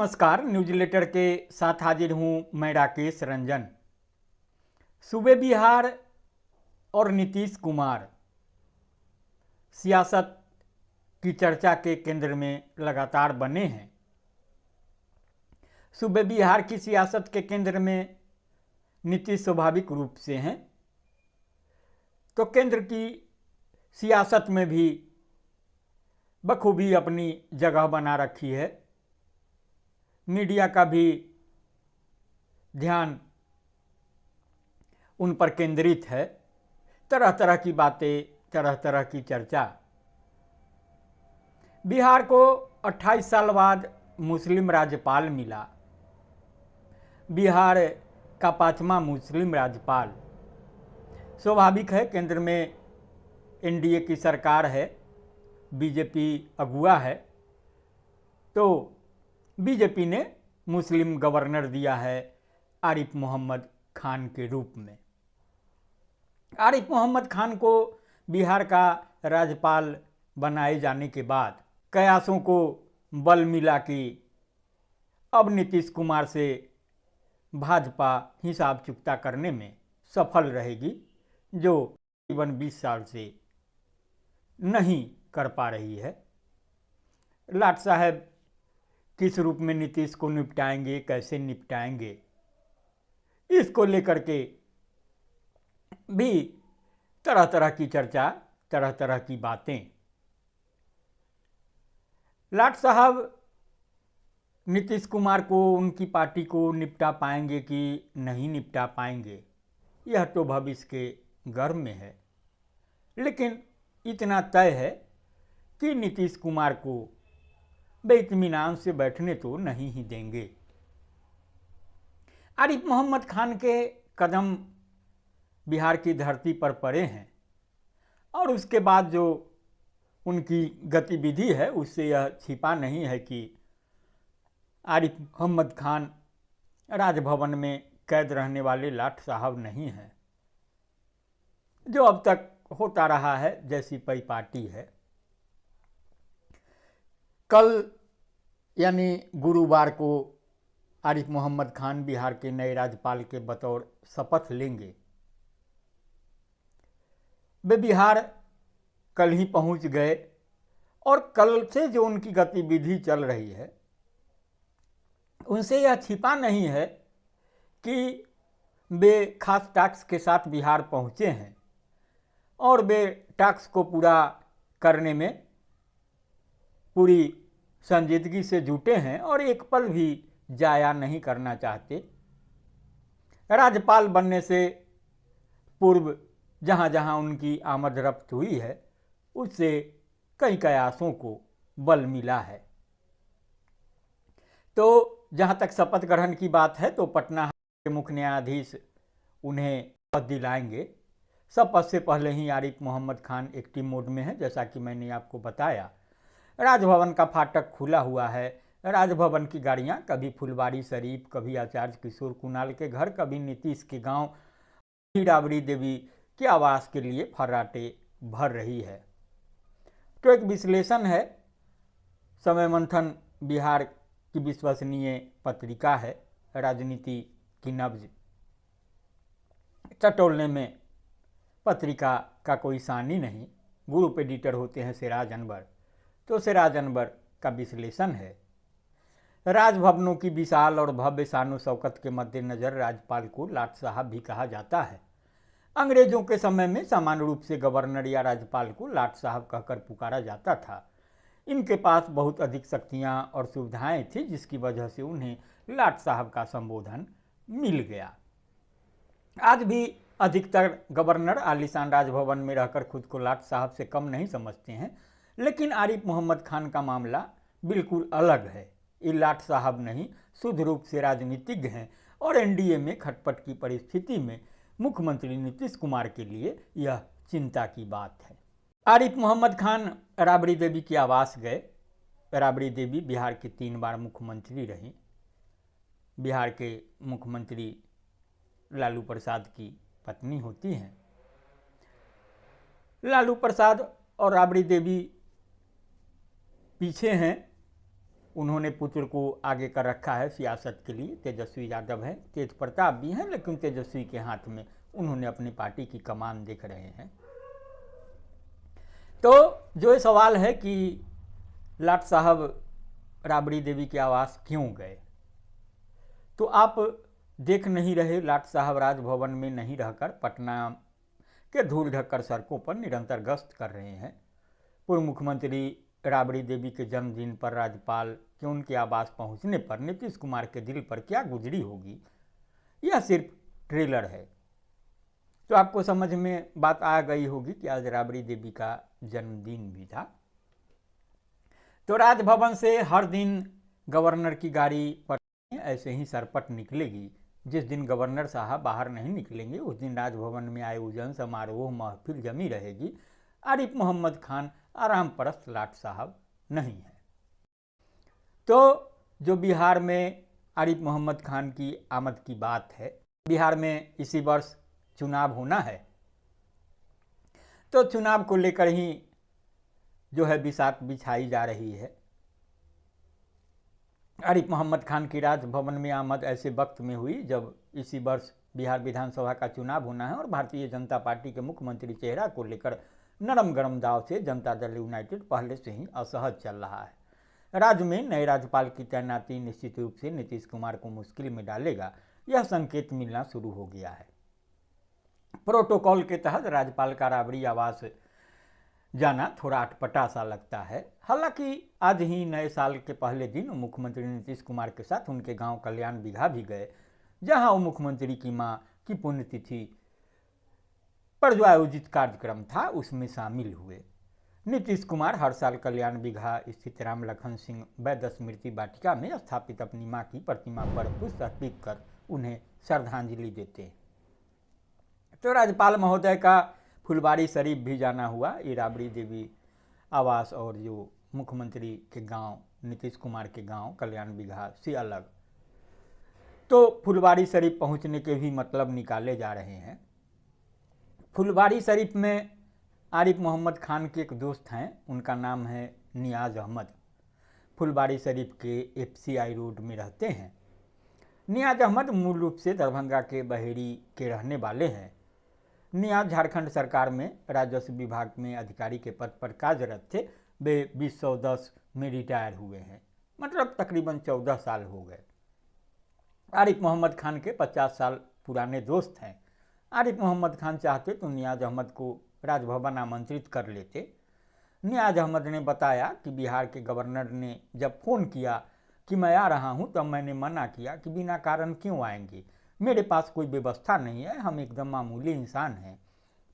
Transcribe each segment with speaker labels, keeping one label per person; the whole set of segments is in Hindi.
Speaker 1: नमस्कार। न्यूज लेटर के साथ हाजिर हूं मैं राकेश रंजन। सूबे बिहार और नीतीश कुमार सियासत की चर्चा के केंद्र में लगातार बने हैं। सूबे बिहार की सियासत के केंद्र में नीतीश स्वाभाविक रूप से हैं, तो केंद्र की सियासत में भी बखूबी अपनी जगह बना रखी है। मीडिया का भी ध्यान उन पर केंद्रित है। तरह तरह की बातें, तरह तरह की चर्चा। बिहार को 28 साल बाद मुस्लिम राज्यपाल मिला। बिहार का 5वां मुस्लिम राज्यपाल। स्वाभाविक है, केंद्र में एनडीए की सरकार है, बीजेपी अगुआ है, तो बीजेपी ने मुस्लिम गवर्नर दिया है आरिफ मोहम्मद खान के रूप में। आरिफ मोहम्मद खान को बिहार का राज्यपाल बनाए जाने के बाद कयासों को बल मिला कि अब नीतीश कुमार से भाजपा हिसाब चुकता करने में सफल रहेगी, जो तकरीबन 20 साल से नहीं कर पा रही है। लाट साहब किस रूप में नीतीश को निपटाएंगे, कैसे निपटाएंगे, इसको लेकर के भी तरह तरह की चर्चा, तरह तरह की बातें। लाट साहब नीतीश कुमार को, उनकी पार्टी को निपटा पाएंगे कि नहीं निपटा पाएंगे, यह तो भविष्य के गर्भ में है। लेकिन इतना तय है कि नीतीश कुमार को बेइत्मीनान से बैठने तो नहीं ही देंगे। आरिफ मोहम्मद खान के कदम बिहार की धरती पर पड़े हैं और उसके बाद जो उनकी गतिविधि है उससे यह छिपा नहीं है कि आरिफ मोहम्मद खान राजभवन में कैद रहने वाले लाट साहब नहीं हैं। जो अब तक होता रहा है जैसी परिपाटी है। कल यानी गुरुवार को आरिफ मोहम्मद खान बिहार के नए राज्यपाल के बतौर शपथ लेंगे। वे बिहार कल ही पहुंच गए और कल से जो उनकी गतिविधि चल रही है उनसे यह छिपा नहीं है कि वे खास टास्क के साथ बिहार पहुंचे हैं और वे टास्क को पूरा करने में पूरी संजीदगी से जुटे हैं और एक पल भी जाया नहीं करना चाहते। राज्यपाल बनने से पूर्व जहाँ जहाँ उनकी आमद रफ्त हुई है उससे कई कयासों को बल मिला है। तो जहाँ तक शपथ ग्रहण की बात है तो पटना के मुख्य न्यायाधीश उन्हें शपथ दिलाएंगे। शपथ से पहले ही आरिफ मोहम्मद खान एक्टिव मोड में है। जैसा कि मैंने आपको बताया, राजभवन का फाटक खुला हुआ है। राजभवन की गाड़ियां कभी फुलवारी शरीफ, कभी आचार्य किशोर कुणाल के घर, कभी नीतीश के गांव राबड़ी देवी के आवास के लिए फर्राटे भर रही है। तो एक विश्लेषण है, समय मंथन बिहार की विश्वसनीय पत्रिका है। राजनीति की नब्ज टटोलने में पत्रिका का कोई सानी नहीं। ग्रुप एडिटर होते हैं सिराज अनवर। तो सिराज अनवर का विश्लेषण है, राजभवनों की विशाल और भव्य शानो शौकत के मद्देनजर राज्यपाल को लाट साहब भी कहा जाता है। अंग्रेजों के समय में सामान्य रूप से गवर्नर या राज्यपाल को लाट साहब कहकर पुकारा जाता था। इनके पास बहुत अधिक शक्तियां और सुविधाएं थी, जिसकी वजह से उन्हें लाट साहब का संबोधन मिल गया। आज भी अधिकतर गवर्नर आलीशान राजभवन में रहकर खुद को लाट साहब से कम नहीं समझते हैं। लेकिन आरिफ मोहम्मद खान का मामला बिल्कुल अलग है। ये लाट साहब नहीं, शुद्ध रूप से राजनीतिज्ञ हैं और एनडीए में खटपट की परिस्थिति में मुख्यमंत्री नीतीश कुमार के लिए यह चिंता की बात है। आरिफ मोहम्मद खान राबड़ी देवी के आवास गए। राबड़ी देवी बिहार की 3 बार मुख्यमंत्री रहीं। बिहार के मुख्यमंत्री लालू प्रसाद की पत्नी होती हैं। लालू प्रसाद और राबड़ी देवी पीछे हैं उन्होंने पुत्र को आगे कर रखा है सियासत के लिए। तेजस्वी यादव हैं, तेज प्रताप भी हैं, लेकिन तेजस्वी के हाथ में उन्होंने अपनी पार्टी की कमान देख रहे हैं। तो जो ये सवाल है कि लाट साहब राबड़ी देवी के आवास क्यों गए, तो आप देख नहीं रहे, लाट साहब राजभवन में नहीं रहकर पटना के धूल ढक्कर सड़कों पर निरंतर गश्त कर रहे हैं। पूर्व मुख्यमंत्री राबड़ी देवी के जन्मदिन पर राज्यपाल के उनके आवास पहुंचने पर नीतीश कुमार के दिल पर क्या गुजरी होगी, यह सिर्फ ट्रेलर है। तो आपको समझ में बात आ गई होगी कि आज राबड़ी देवी का जन्मदिन भी था। तो राजभवन से हर दिन गवर्नर की गाड़ी पर ऐसे ही सरपट निकलेगी। जिस दिन गवर्नर साहब बाहर नहीं निकलेंगे उस दिन राजभवन में आयोजन समारोह महफिल जमी रहेगी। आरिफ मोहम्मद खान आराम परस्त लाट साहब नहीं है। तो जो बिहार में आरिफ मोहम्मद खान की आमद की बात है, बिहार में इसी वर्ष चुनाव होना है, तो चुनाव को लेकर ही जो है बिसात बिछाई जा रही है। आरिफ मोहम्मद खान की राजभवन में आमद ऐसे वक्त में हुई जब इसी वर्ष बिहार विधानसभा का चुनाव होना है और भारतीय जनता पार्टी के मुख्यमंत्री चेहरा को लेकर नरम गरम दाव से जनता दल यूनाइटेड पहले से ही असहज चल रहा है। राज्य में नए राज्यपाल की तैनाती निश्चित रूप से नीतीश कुमार को मुश्किल में डालेगा, यह संकेत मिलना शुरू हो गया है। प्रोटोकॉल के तहत राज्यपाल का राबड़ी आवास जाना थोड़ा अटपटा सा लगता है। हालांकि आज ही नए साल के पहले दिन मुख्यमंत्री नीतीश कुमार के साथ उनके गांव कल्याण बिघा भी गए, जहां वो मुख्यमंत्री की मां की पुण्यतिथि पर जो आयोजित कार्यक्रम था उसमें शामिल हुए। नीतीश कुमार हर साल कल्याण बिघा स्थित राम लखन सिंह वैद्य स्मृति वाटिका में स्थापित अपनी मां की प्रतिमा पर पुष्प अर्पित कर उन्हें श्रद्धांजलि देते हैं। तो राज्यपाल महोदय का फुलवारी शरीफ भी जाना हुआ। ये राबड़ी देवी आवास और जो मुख्यमंत्री के गांव नीतीश कुमार के गांव कल्याण बिघा से अलग। तो फुलवारी शरीफ पहुंचने के भी मतलब निकाले जा रहे हैं। फुलवारी शरीफ में आरिफ मोहम्मद खान के एक दोस्त हैं, उनका नाम है नियाज अहमद। फुलवारी शरीफ के FCI रोड में रहते हैं। नियाज अहमद मूल रूप से दरभंगा के बहेड़ी के रहने वाले हैं। नियाज झारखंड सरकार में राजस्व विभाग में अधिकारी के पद पर कार्यरत थे। वे 2010 में रिटायर हुए हैं, मतलब तकरीबन 14 साल हो गए। आरिफ मोहम्मद खान के 50 साल पुराने दोस्त हैं। आरिफ मोहम्मद खान चाहते तो नियाज अहमद को राजभवन आमंत्रित कर लेते। नियाज अहमद ने बताया कि बिहार के गवर्नर ने जब फ़ोन किया कि मैं आ रहा हूं, तब मैंने मना किया कि बिना कारण क्यों आएंगे, मेरे पास कोई व्यवस्था नहीं है, हम एकदम मामूली इंसान हैं।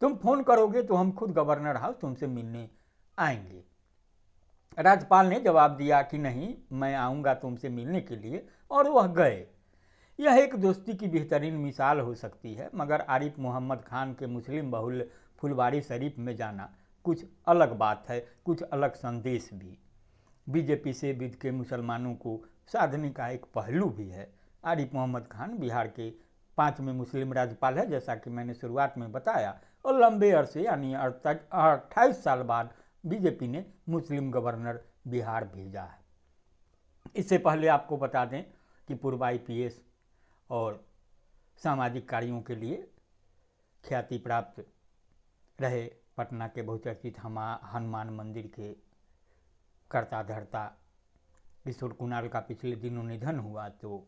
Speaker 1: तुम फ़ोन करोगे तो हम खुद गवर्नर हाउस तुमसे मिलने आएंगे। राज्यपाल ने जवाब दिया कि नहीं, मैं आऊँगा तुमसे मिलने के लिए, और वह गए। यह एक दोस्ती की बेहतरीन मिसाल हो सकती है। मगर आरिफ मोहम्मद खान के मुस्लिम बहुल फुलवारी शरीफ में जाना कुछ अलग बात है, कुछ अलग संदेश भी। बीजेपी से विद के मुसलमानों को साधने का एक पहलू भी है। आरिफ मोहम्मद खान बिहार के 5वें मुस्लिम राज्यपाल है, जैसा कि मैंने शुरुआत में बताया, और लंबे अरसे यानी 28 साल बाद बीजेपी ने मुस्लिम गवर्नर बिहार भेजा है। इससे पहले आपको बता दें कि पूर्व IPS और सामाजिक कार्यों के लिए ख्याति प्राप्त रहे पटना के बहुचर्चित हनुमान मंदिर के कर्ता धर्ता किशोर कुणाल का पिछले दिनों निधन हुआ, तो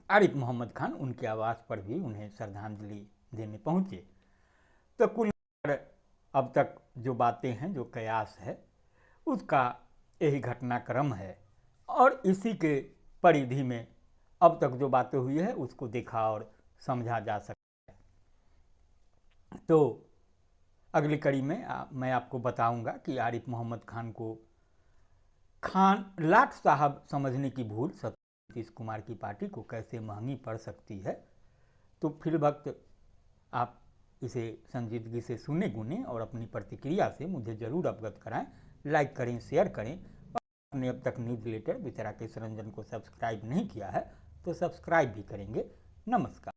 Speaker 1: आरिफ मोहम्मद खान उनके आवास पर भी उन्हें श्रद्धांजलि देने पहुँचे। तो कुल अब तक जो बातें हैं, जो कयास है, उसका यही घटनाक्रम है और इसी के परिधि में अब तक जो बातें हुई है उसको देखा और समझा जा सकता है। तो अगली कड़ी में मैं आपको बताऊंगा कि आरिफ मोहम्मद खान को लाट साहब समझने की भूल नीतीश कुमार की पार्टी को कैसे महंगी पड़ सकती है। तो फिर वक्त आप इसे संजीदगी से सुने गुने और अपनी प्रतिक्रिया से मुझे ज़रूर अवगत कराएं। लाइक करें, शेयर करें, और आपने अब तक न्यूज़ लेटर वितरा के रंजन को सब्सक्राइब नहीं किया है तो सब्सक्राइब भी करेंगे। नमस्कार।